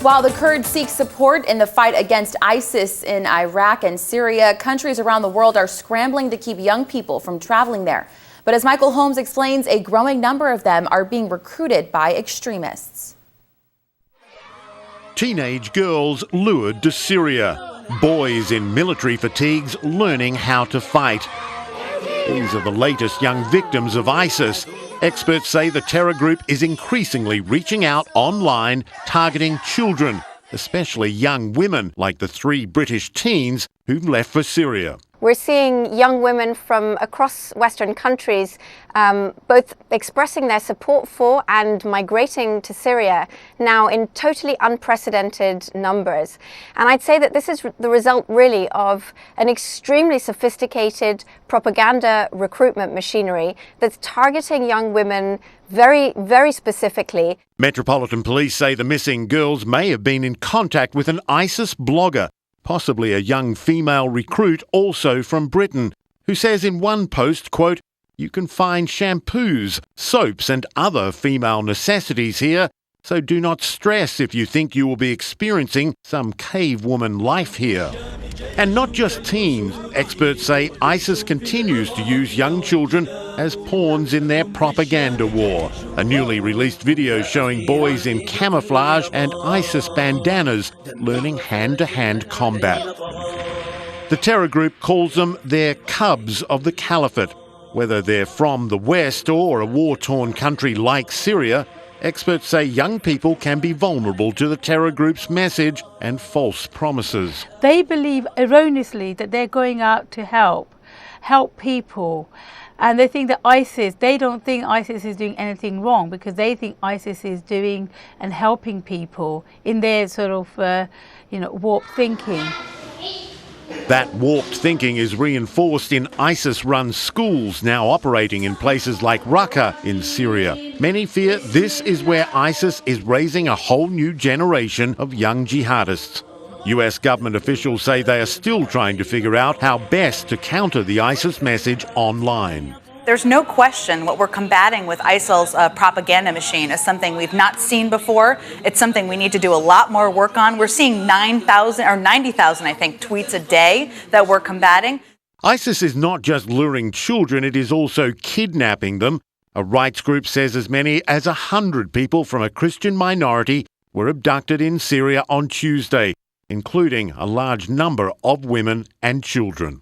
While the Kurds seek support in the fight against ISIS in Iraq and Syria, countries around the world are scrambling to keep young people from traveling there. But as Michael Holmes explains, a growing number of them are being recruited by extremists. Teenage girls lured to Syria. Boys in military fatigues learning how to fight. These are the latest young victims of ISIS. Experts say the terror group is increasingly reaching out online, targeting children, especially young women, like the 3 British teens who've left for Syria. We're seeing young women from across Western countries both expressing their support for and migrating to Syria now in totally unprecedented numbers. And I'd say that this is the result really of an extremely sophisticated propaganda recruitment machinery that's targeting young women very, very specifically. Metropolitan Police say the missing girls may have been in contact with an ISIS blogger, possibly a young female recruit also from Britain, who says in one post, quote, "You can find shampoos, soaps and other female necessities here, so do not stress if you think you will be experiencing some cave woman life here." And not just teens. Experts say ISIS continues to use young children as pawns in their propaganda war. A newly released video showing boys in camouflage and ISIS bandanas learning hand-to-hand combat. The terror group calls them their cubs of the caliphate. Whether they're from the West or a war-torn country like Syria, experts say young people can be vulnerable to the terror group's message and false promises. They believe erroneously that they're going out to help people. And they think that they don't think ISIS is doing anything wrong, because they think ISIS is doing and helping people in their sort of, warped thinking. That warped thinking is reinforced in ISIS-run schools now operating in places like Raqqa in Syria. Many fear this is where ISIS is raising a whole new generation of young jihadists. US government officials say they are still trying to figure out how best to counter the ISIS message online. There's no question what we're combating with ISIL's propaganda machine is something we've not seen before. It's something we need to do a lot more work on. We're seeing 9,000 or 90,000, I think, tweets a day that we're combating. ISIS is not just luring children, it is also kidnapping them. A rights group says as many as 100 people from a Christian minority were abducted in Syria on Tuesday, including a large number of women and children.